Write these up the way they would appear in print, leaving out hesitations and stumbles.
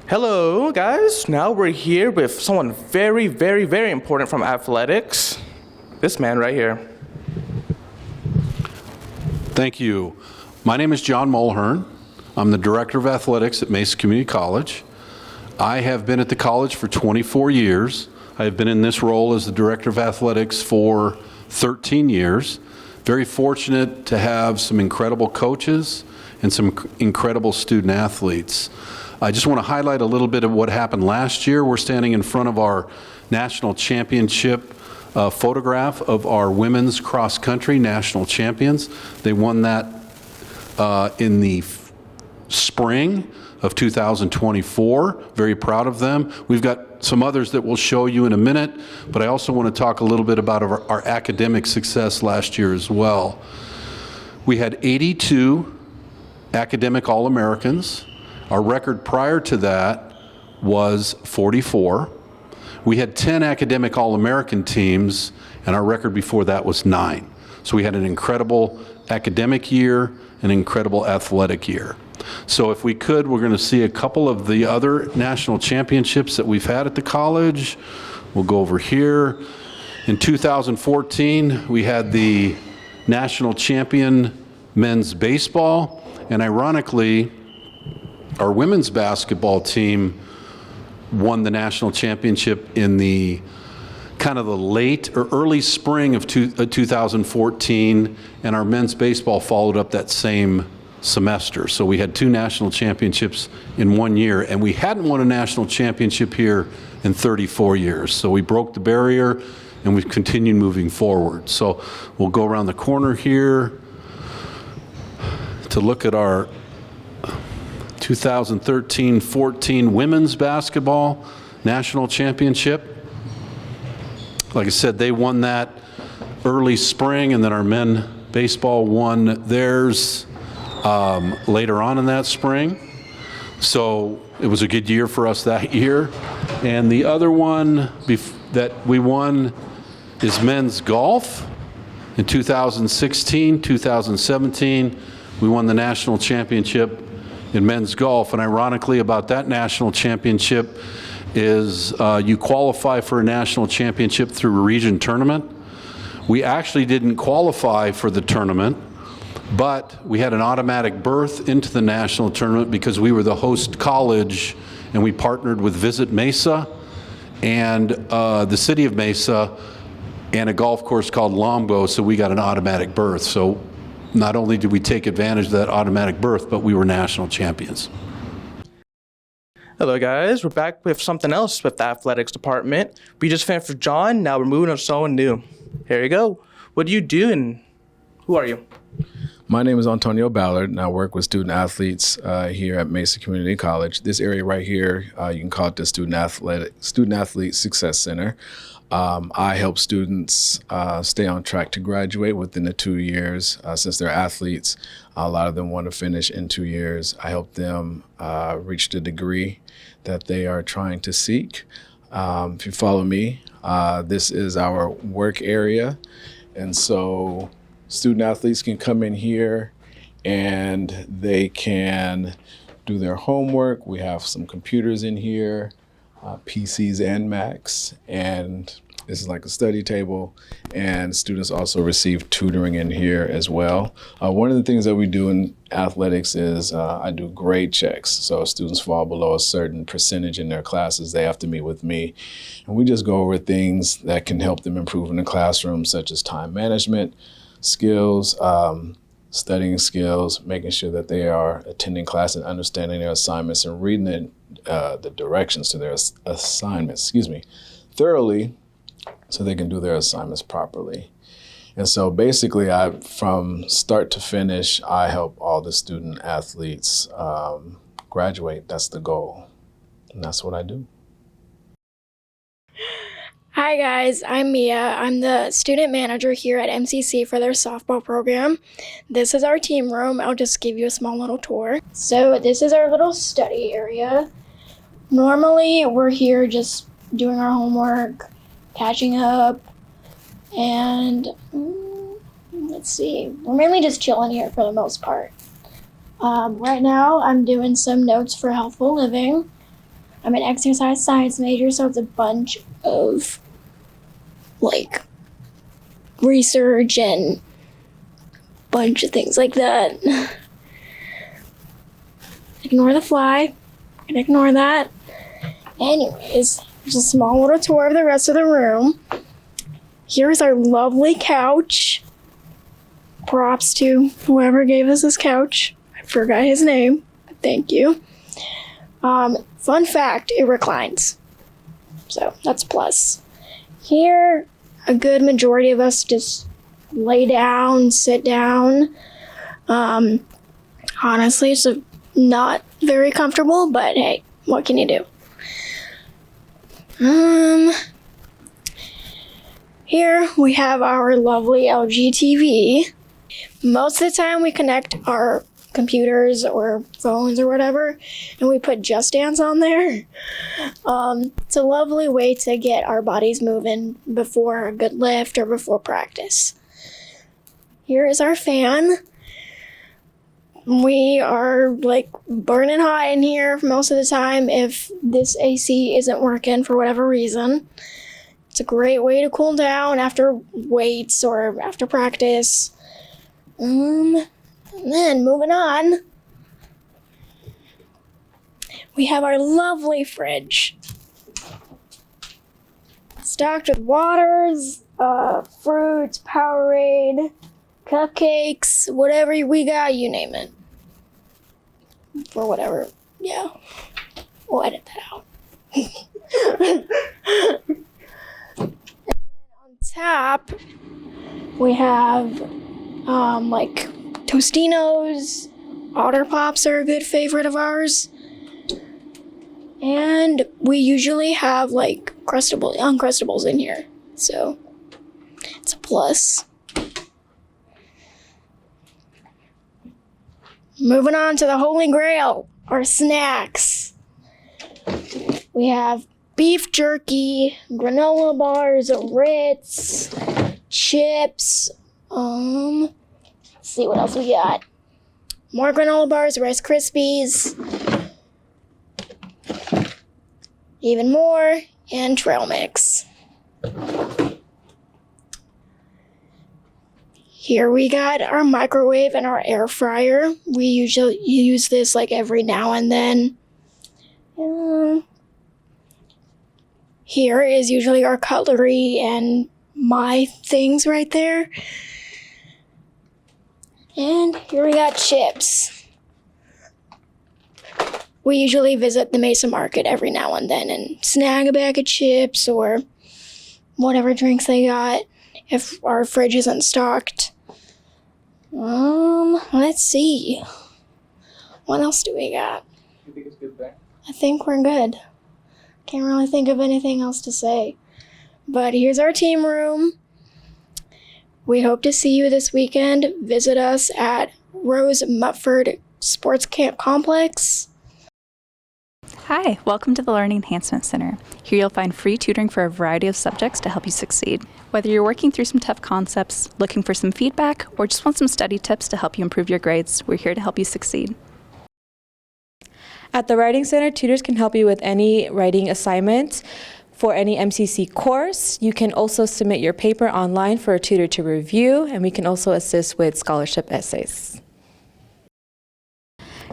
Hello, guys. Now we're here with someone very, very, very important from athletics. This man right here. Thank you. My name is John Mulhern. I'm the Director of Athletics at Mesa Community College. I have been at the college for 24 years. I have been in this role as the Director of Athletics for 13 years. Very fortunate to have some incredible coaches and some incredible student athletes. I just want to highlight a little bit of what happened last year. We're standing in front of our national championship photograph of our women's cross country national champions. They won that in the spring of 2024. Very proud of them. We've got some others that we'll show you in a minute, but I also want to talk a little bit about our academic success last year as well. We had 82 academic All-Americans. Our record prior to that was 44. We had 10 academic All-American teams, and our record before that was 9. So we had an incredible academic year, an incredible athletic year. So if we could, we're going to see a couple of the other national championships that we've had at the college. We'll go over here. In 2014, we had the national champion men's baseball, and ironically, our women's basketball team won the national championship in the kind of the late or early spring of 2014, and our men's baseball followed up that same semester. So we had 2 national championships in 1 year, and we hadn't won a national championship here in 34 years. So we broke the barrier, and we've continued moving forward. So we'll go around the corner here to look at our 2013-14 women's basketball national championship. Like I said, they won that early spring, and then our men baseball won theirs later on in that spring. So it was a good year for us that year. And the other one that we won is men's golf. In 2016, 2017, we won the national championship in men's golf. And ironically about that national championship is you qualify for a national championship through a region tournament. We actually didn't qualify for the tournament, but we had an automatic berth into the national tournament because we were the host college, and we partnered with Visit Mesa and the city of Mesa and a golf course called Lombo, so we got an automatic berth. So not only did we take advantage of that automatic berth, but we were national champions. Hello, guys. We're back with something else with the athletics department. We just finished with John. Now we're moving on to someone new. Here you go. What do you do, and who are you? My name is Antonio Ballard, and I work with student athletes here at Mesa Community College. This area right here, you can call it the Student Athlete Success Center. I help students stay on track to graduate within the 2 years. Since they're athletes, a lot of them want to finish in 2 years. I help them reach the degree that they are trying to seek. If you follow me, this is our work area. And so student athletes can come in here and they can do their homework. We have some computers in here, PCs and Macs, and this is like a study table, and students also receive tutoring in here as well. One of the things that we do in athletics is I do grade checks. So if students fall below a certain percentage in their classes, they have to meet with me. And we just go over things that can help them improve in the classroom, such as time management skills, studying skills, making sure that they are attending class and understanding their assignments and reading the directions to their assignments, thoroughly, so they can do their assignments properly. And so basically, from start to finish, I help all the student athletes graduate. That's the goal, and that's what I do. Hi guys, I'm Mia. I'm the student manager here at MCC for their softball program. This is our team room. I'll just give you a small little tour. So this is our little study area. Normally we're here just doing our homework, catching up, and let's see, we're mainly just chilling here for the most part. Right now I'm doing some notes for healthful living. I'm an exercise science major, so it's a bunch of like research and bunch of things like that. Ignore the fly. And ignore that. Anyways, there's a small little tour of the rest of the room. Here's our lovely couch. Props to whoever gave us this couch. I forgot his name. Thank you. Fun fact, it reclines. So that's a plus. Here, a good majority of us just lay down, sit down. Honestly, it's not very comfortable, but hey, what can you do? Here we have our lovely LG TV. Most of the time we connect our computers or phones or whatever, and we put Just Dance on there. It's a lovely way to get our bodies moving before a good lift or before practice. Here is our fan. We are like burning hot in here most of the time if this AC isn't working for whatever reason. It's a great way to cool down after weights or after practice. And then moving on, we have our lovely fridge. Stocked with waters, fruits, Powerade, cupcakes, whatever we got, you name it. For whatever, yeah. We'll edit that out. And on top, we have like Tostinos. Otter Pops are a good favorite of ours. And we usually have like Uncrustables in here. So it's a plus. Moving on to the Holy Grail, our snacks. We have beef jerky, granola bars, Ritz, chips. Let's see what else we got. More granola bars, Rice Krispies. Even more, and trail mix. Here we got our microwave and our air fryer. We usually use this like every now and then. Here is usually our cutlery and my things right there. And here we got chips. We usually visit the Mesa Market every now and then and snag a bag of chips or whatever drinks they got if our fridge isn't stocked. Let's see. What else do we got? You think it's good there? I think we're good. Can't really think of anything else to say. But here's our team room. We hope to see you this weekend. Visit us at Rose Mutford Sports Camp Complex. Hi, welcome to the Learning Enhancement Center. Here you'll find free tutoring for a variety of subjects to help you succeed. Whether you're working through some tough concepts, looking for some feedback, or just want some study tips to help you improve your grades, we're here to help you succeed. At the Writing Center, tutors can help you with any writing assignments for any MCC course. You can also submit your paper online for a tutor to review, and we can also assist with scholarship essays.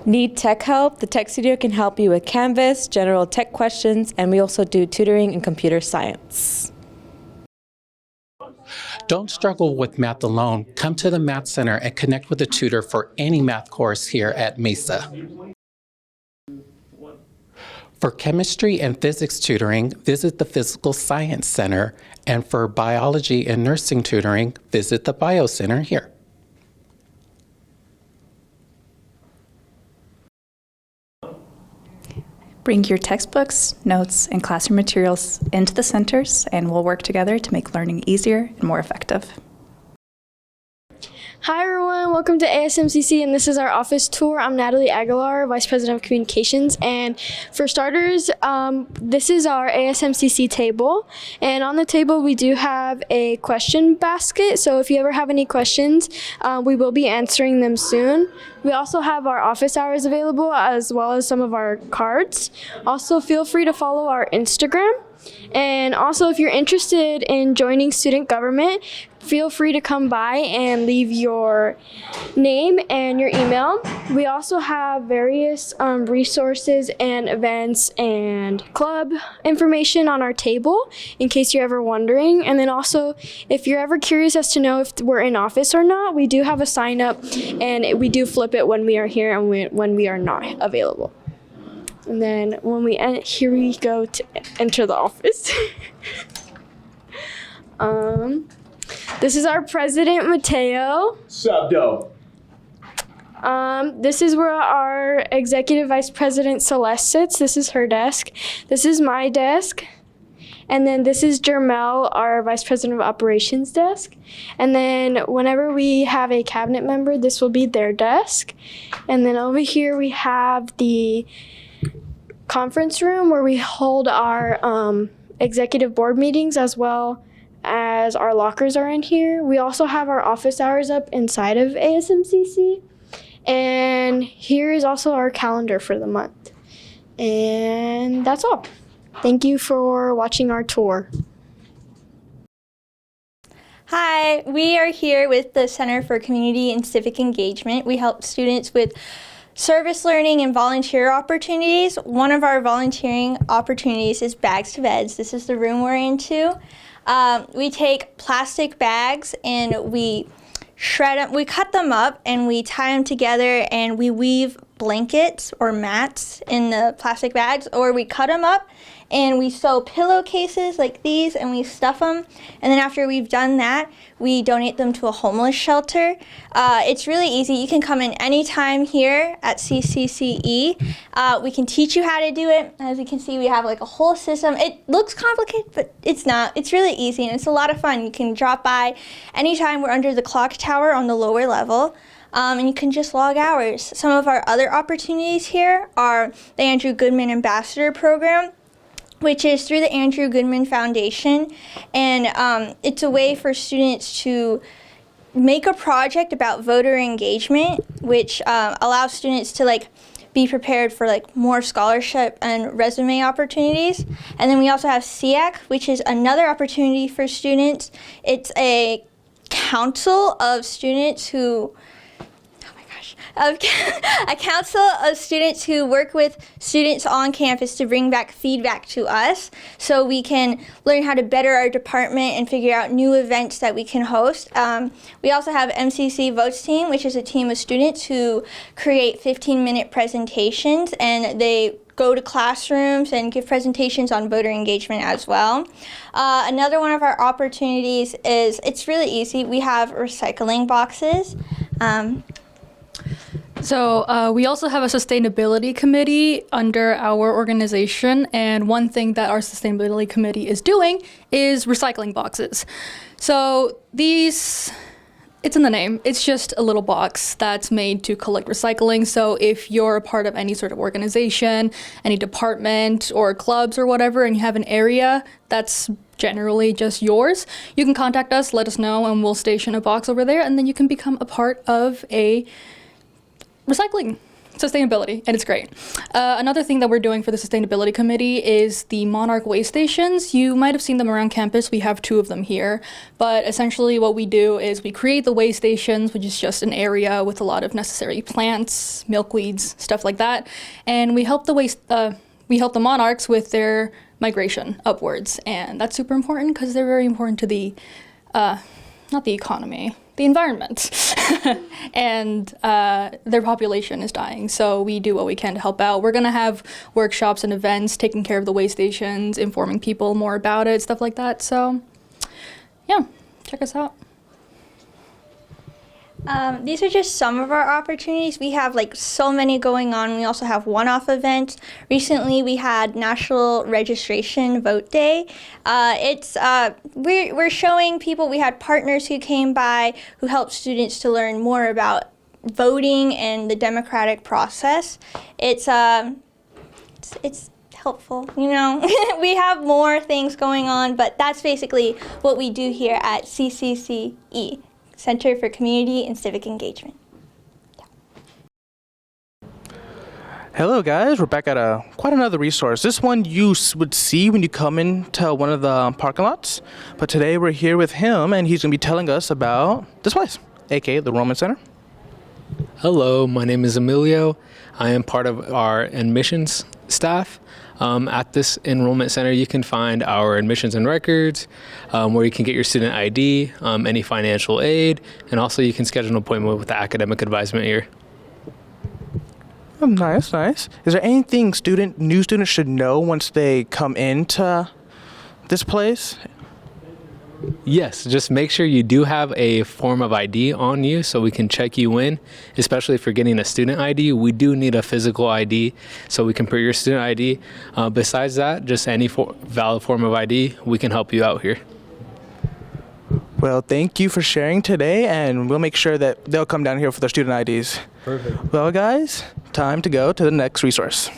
Need tech help? The Tech Studio can help you with Canvas, general tech questions, and we also do tutoring in computer science. Don't struggle with math alone. Come to the Math Center and connect with a tutor for any math course here at Mesa. For chemistry and physics tutoring, visit the Physical Science Center, and for biology and nursing tutoring, visit the Bio Center here. Bring your textbooks, notes, and classroom materials into the centers, and we'll work together to make learning easier and more effective. Hi everyone, welcome to ASMCC, and this is our office tour. I'm Natalie Aguilar, Vice President of Communications, and for starters, this is our ASMCC table, and on the table we do have a question basket, so if you ever have any questions, we will be answering them soon. We also have our office hours available as well as some of our cards. Also, feel free to follow our Instagram. And also, if you're interested in joining student government, feel free to come by and leave your name and your email. We also have various resources and events and club information on our table in case you're ever wondering. And then also, if you're ever curious as to know if we're in office or not, we do have a sign up and we do flip it when we are here and when we are not available. And then when we here we go to enter the office. This is our president, Mateo. Sup, dope? This is where our executive vice president, Celeste, sits. This is her desk. This is my desk. And then this is Jermel, our vice president of operations desk. And then whenever we have a cabinet member, this will be their desk. And then over here we have the conference room where we hold our executive board meetings, as well as our lockers are in here. We also have our office hours up inside of ASMCC. And here is also our calendar for the month. And that's all. Thank you for watching our tour. Hi, we are here with the Center for Community and Civic Engagement. We help students with service learning and volunteer opportunities. One of our volunteering opportunities is Bags to Beds. This is the room we're into. We take plastic bags and we shred them, we cut them up and we tie them together and we weave blankets or mats in the plastic bags, or we cut them up and we sew pillowcases like these and we stuff them, and then after we've done that, we donate them to a homeless shelter. It's really easy. You can come in anytime here at CCCE. We can teach you how to do it. As you can see, we have like a whole system. It looks complicated, but it's not. It's really easy and it's a lot of fun. You can drop by anytime. We're under the clock tower on the lower level. And you can just log hours. Some of our other opportunities here are the Andrew Goodman Ambassador Program, which is through the Andrew Goodman Foundation, and it's a way for students to make a project about voter engagement, which allows students to be prepared for more scholarship and resume opportunities. And then we also have SEAC, which is another opportunity for students. It's a council of students who a council of students who work with students on campus to bring back feedback to us so we can learn how to better our department and figure out new events that we can host. We also have MCC Votes Team, which is a team of students who create 15-minute presentations, and they go to classrooms and give presentations on voter engagement as well. Another one of our opportunities is, it's really easy, we have recycling boxes. So we also have a sustainability committee under our organization, and one thing that our sustainability committee is doing is recycling boxes. So these, it's in the name, it's just a little box that's made to collect recycling. So if you're a part of any sort of organization, any department or clubs or whatever, and you have an area that's generally just yours, you can contact us, let us know, and we'll station a box over there, and then you can become a part of a recycling sustainability, and it's great. Another thing that we're doing for the sustainability committee is the Monarch waste stations. You might have seen them around campus. We have 2 of them here, but essentially what we do is we create the waste stations, which is just an area with a lot of necessary plants, milkweeds, stuff like that, and we help the monarchs with their migration upwards, and that's super important because they're very important to the not the economy, the environment, and their population is dying, so we do what we can to help out. We're gonna have workshops and events taking care of the waste stations, informing people more about it, stuff like that, so yeah, check us out. These are just some of our opportunities. We have like so many going on. We also have one-off events. Recently, we had National Registration Vote Day. We're showing people. We had partners who came by who helped students to learn more about voting and the democratic process. It's helpful, you know. We have more things going on, but that's basically what we do here at CCCE. Center for Community and Civic Engagement. Hello guys, we're back at quite another resource. This one you would see when you come into one of the parking lots, but today we're here with him and he's going to be telling us about this place, aka the Enrollment Center. Hello, my name is Emilio. I am part of our admissions staff. At this Enrollment Center, you can find our admissions and records, where you can get your student ID, any financial aid, and also you can schedule an appointment with the academic advisement here. Oh, nice. Is there anything new students should know once they come into this place? Yes, just make sure you do have a form of ID on you so we can check you in, especially if you're getting a student ID. We do need a physical ID so we can put your student ID. Besides that, just any valid form of ID, we can help you out here. Well, thank you for sharing today, and we'll make sure that they'll come down here for their student IDs. Perfect. Well, guys, time to go to the next resource.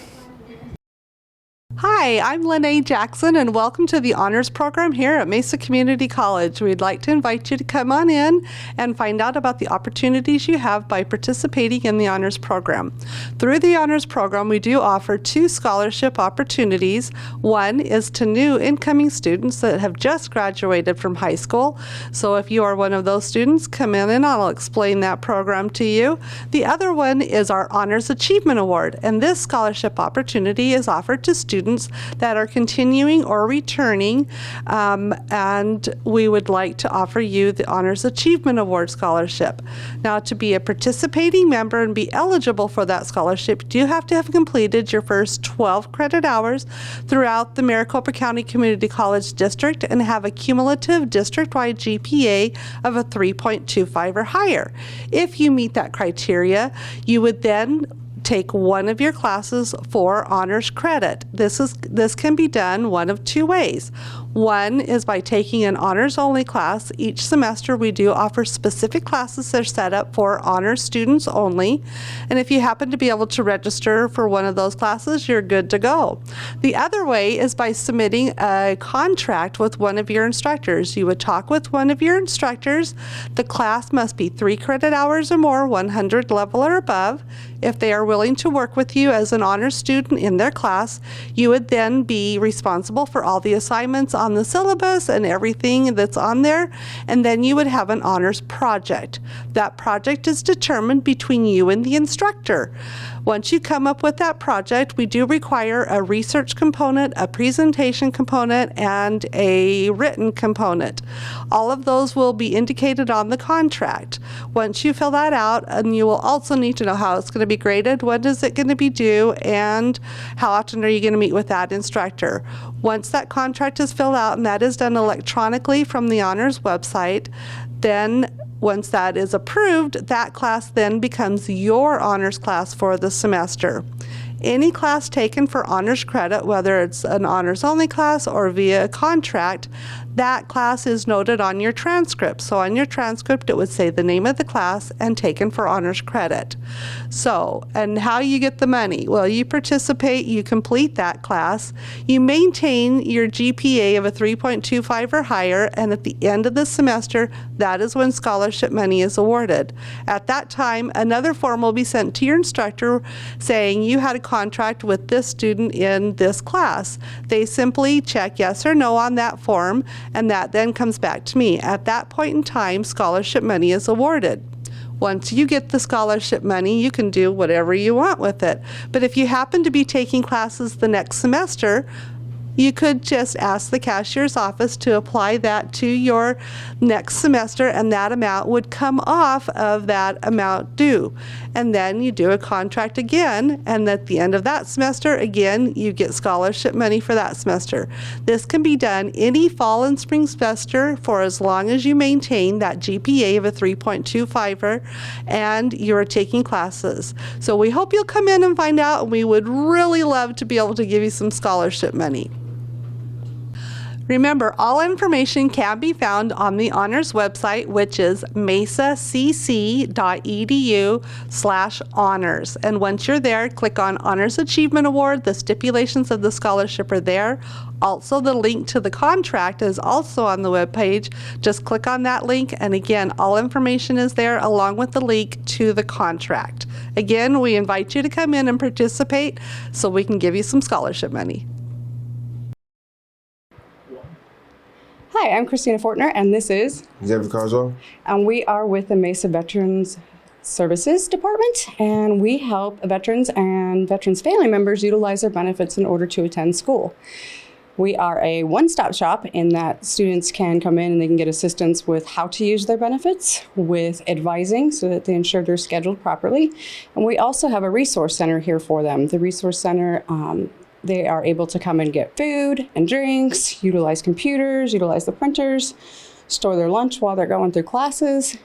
Hi, I'm Lene Jackson, and welcome to the Honors Program here at Mesa Community College. We'd like to invite you to come on in and find out about the opportunities you have by participating in the Honors Program. Through the Honors Program, we do offer 2 scholarship opportunities. One is to new incoming students that have just graduated from high school. So if you are one of those students, come in and I'll explain that program to you. The other one is our Honors Achievement Award, and this scholarship opportunity is offered to students that are continuing or returning, and we would like to offer you the Honors Achievement Award Scholarship. Now, to be a participating member and be eligible for that scholarship, you do have to have completed your first 12 credit hours throughout the Maricopa County Community College District and have a cumulative district-wide GPA of a 3.25 or higher. If you meet that criteria, you would then take one of your classes for honors credit. This can be done one of 2 ways. One is by taking an honors-only class. Each semester we do offer specific classes that are set up for honors students only, and if you happen to be able to register for one of those classes, you're good to go. The other way is by submitting a contract with one of your instructors. You would talk with one of your instructors. The class must be 3 credit hours or more, 100 level or above. If they are willing to work with you as an honors student in their class, you would then be responsible for all the assignments on the syllabus and everything that's on there, and then you would have an honors project. That project is determined between you and the instructor. Once you come up with that project, we do require a research component, a presentation component, and a written component. All of those will be indicated on the contract. Once you fill that out, and you will also need to know how it's going to be graded, when is it going to be due, and how often are you going to meet with that instructor. Once that contract is filled out, and that is done electronically from the honors website, then once that is approved, that class then becomes your honors class for the semester. Any class taken for honors credit, whether it's an honors-only class or via a contract, that class is noted on your transcript. So on your transcript, it would say the name of the class and taken for honors credit. So, and how you get the money? Well, you participate, you complete that class, you maintain your GPA of a 3.25 or higher, and at the end of the semester, that is when scholarship money is awarded. At that time, another form will be sent to your instructor saying you had a contract with this student in this class. They simply check yes or no on that form, and that then comes back to me. At that point in time, scholarship money is awarded. Once you get the scholarship money, you can do whatever you want with it. But if you happen to be taking classes the next semester, you could just ask the cashier's office to apply that to your next semester, and that amount would come off of that amount due. And then you do a contract again, and at the end of that semester, again, you get scholarship money for that semester. This can be done any fall and spring semester for as long as you maintain that GPA of a 3.25 and you're taking classes. So we hope you'll come in and find out, and we would really love to be able to give you some scholarship money. Remember, all information can be found on the Honors website, which is mesacc.edu/honors. And once you're there, click on Honors Achievement Award. The stipulations of the scholarship are there. Also, the link to the contract is also on the webpage. Just click on that link, and again, all information is there along with the link to the contract. Again, we invite you to come in and participate so we can give you some scholarship money. Hi, I'm Christina Fortner, and this is Civic, and we are with the Mesa Veterans Services Department, and we help veterans and veterans' family members utilize their benefits in order to attend school. We are a one-stop shop in that students can come in and they can get assistance with how to use their benefits, with advising so that they ensure they're scheduled properly. And we also have a resource center here for them. The resource center, they are able to come and get food and drinks, utilize computers, utilize the printers, store their lunch while they're going through classes.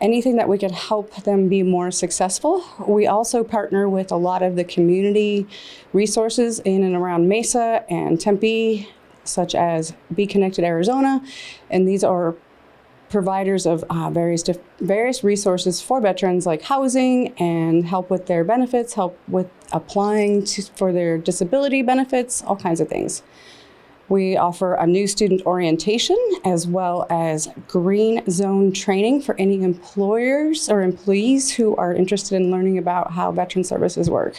Anything that we could help them be more successful. We also partner with a lot of the community resources in and around Mesa and Tempe, such as Be Connected Arizona, and these are providers of various resources for veterans, like housing and help with their benefits, help with applying for their disability benefits, all kinds of things. We offer a new student orientation as well as green zone training for any employers or employees who are interested in learning about how veteran services work.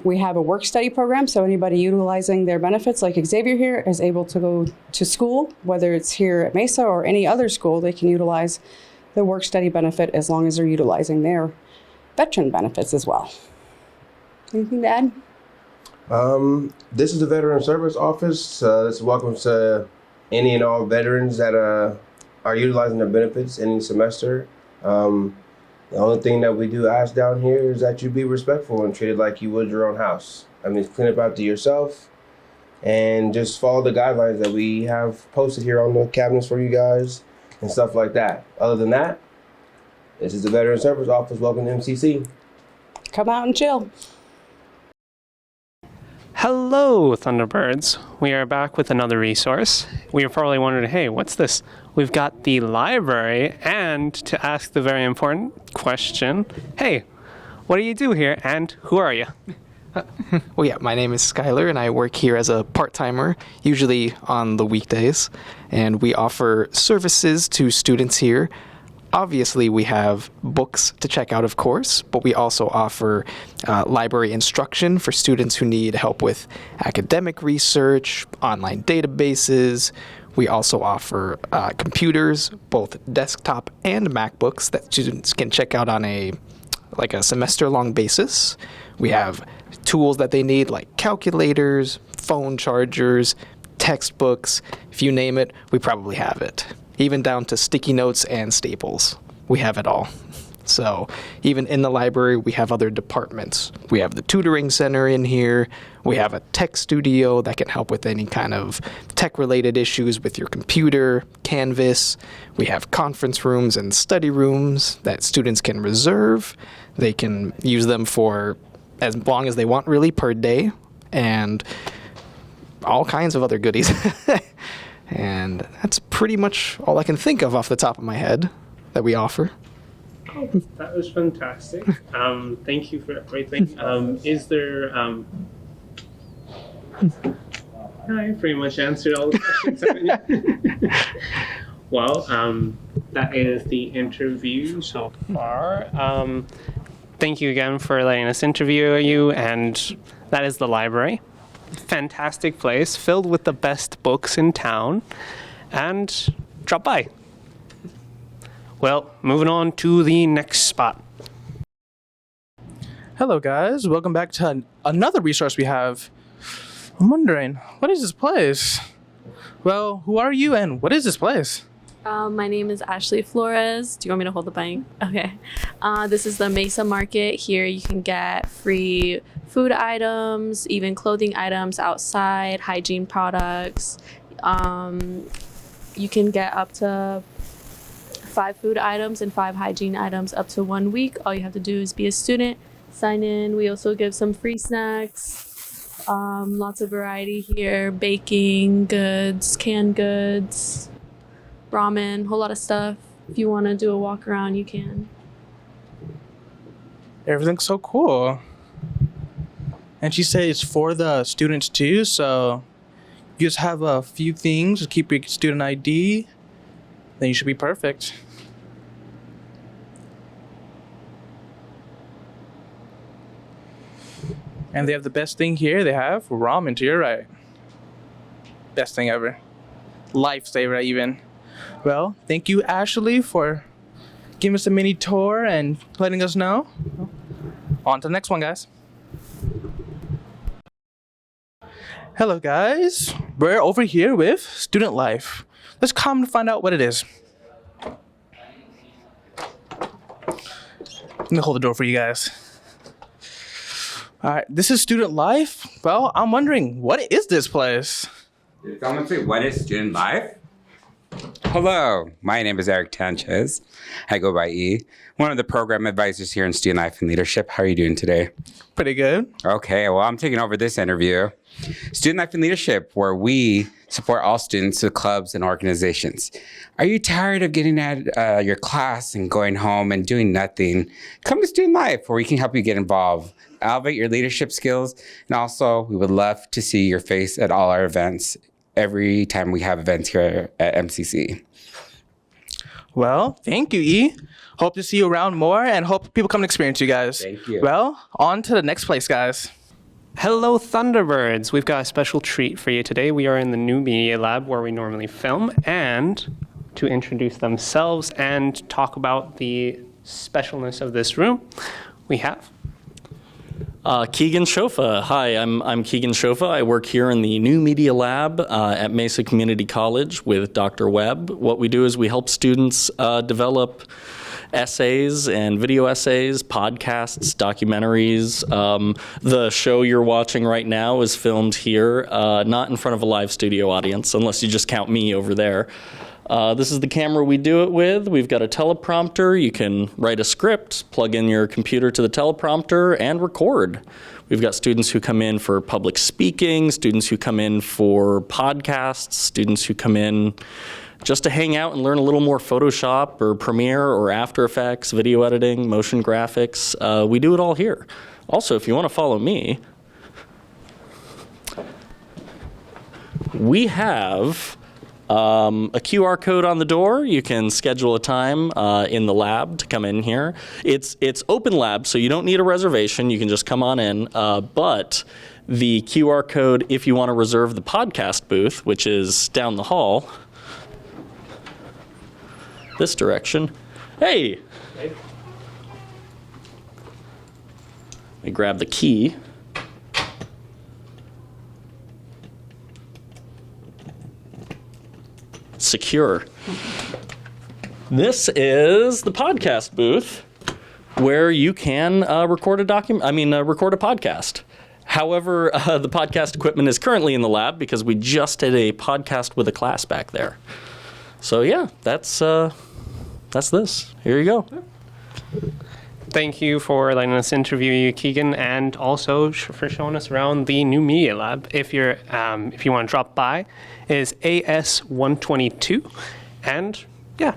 We have a work study program, so anybody utilizing their benefits, like Xavier here, is able to go to school, whether it's here at Mesa or any other school. They can utilize the work study benefit as long as they're utilizing their veteran benefits as well. Anything to add? This is the Veteran Service Office. This welcome to any and all veterans that are utilizing their benefits any semester. The only thing that we do ask down here is that you be respectful and treat it like you would your own house. I mean, clean up after yourself and just follow the guidelines that we have posted here on the cabinets for you guys and stuff like that. Other than that, this is the Veteran Service Office. Welcome to MCC. Come out and chill. Hello, Thunderbirds. We are back with another resource. We are probably wondering, hey, what's this? We've got the library, and to ask the very important question, hey, what do you do here, and who are you? Well, yeah, my name is Skylar, and I work here as a part-timer, usually on the weekdays, and we offer services to students here. Obviously, we have books to check out, of course, but we also offer library instruction for students who need help with academic research, online databases. We also offer computers, both desktop and MacBooks, that students can check out on a semester-long basis. We have tools that they need, like calculators, phone chargers, textbooks. If you name it, we probably have it. Even down to sticky notes and staples. We have it all. So even in the library, we have other departments. We have the Tutoring Center in here. We have a tech studio that can help with any kind of tech-related issues with your computer, Canvas. We have conference rooms and study rooms that students can reserve. They can use them for as long as they want, really, per day, and all kinds of other goodies. And that's pretty much all I can think of off the top of my head that we offer. Oh, that was fantastic. Thank you for everything. Is there... I pretty much answered all the questions, haven't you? Well, that is the interview so far. Thank you again for letting us interview you, and that is the library. Fantastic place filled with the best books in town, and drop by. Well, moving on to the next spot. Hello guys, welcome back to another resource we have I'm wondering, what is this place? Well, who are you and what is this place? My name is Ashley Flores. Do you want me to hold the mic? Okay. This is the Mesa Market. Here you can get free food items, even clothing items outside, hygiene products. You can get up to 5 food items and 5 hygiene items up to 1 week. All you have to do is be a student, sign in. We also give some free snacks, lots of variety here, baking goods, canned goods, ramen, whole lot of stuff. If you want to do a walk around, you can. Everything's so cool. And she said it's for the students too, so you just have a few things, just keep your student ID, then you should be perfect. And they have the best thing here, they have ramen to your right. Best thing ever. Lifesaver even. Well, thank you, Ashley, for giving us a mini tour and letting us know. On to the next one, guys. Hello, guys. We're over here with student life. Let's come to find out what it is. Let me hold the door for you guys. All right, this is student life. Well, I'm wondering, what is this place? Did someone say, what is student life? Hello, my name is Eric Sanchez. I go by E. One of the program advisors here in Student Life and Leadership. How are you doing today? Pretty good. Okay, well, I'm taking over this interview. Student Life and Leadership, where we support all students with clubs and organizations. Are you tired of getting at your class and going home and doing nothing? Come to Student Life, where we can help you get involved, elevate your leadership skills, and also we would love to see your face at all our events every time we have events here at MCC. Well, thank you, E. Hope to see you around more and hope people come and experience you guys. Thank you. Well, on to the next place, guys. Hello, Thunderbirds. We've got a special treat for you today. We are in the new media lab where we normally film, and to introduce themselves and talk about the specialness of this room, we have Keegan Shofa. Hi, I'm Keegan Shofa. I work here in the New Media Lab at Mesa Community College with Dr. Webb. What we do is we help students develop essays and video essays, podcasts, documentaries. The show you're watching right now is filmed here, not in front of a live studio audience, unless you just count me over there. This is the camera we do it with. We've got a teleprompter. You can write a script, plug in your computer to the teleprompter, and record. We've got students who come in for public speaking, students who come in for podcasts, students who come in just to hang out and learn a little more Photoshop or Premiere or After Effects, video editing, motion graphics. We do it all here. Also, if you want to follow me, we have a QR code on the door. You can schedule a time in the lab to come in here. It's open lab, so you don't need a reservation. You can just come on in. But the QR code, if you want to reserve the podcast booth, which is down the hall, this direction. Hey! Let me grab the key. Secure. This is the podcast booth where you can record a podcast. However, the podcast equipment is currently in the lab because we just did a podcast with a class back there. So yeah, that's this. Here you go. Thank you for letting us interview you, Keegan, and also for showing us around the new media lab. If you want to drop by, it is AS122, and yeah,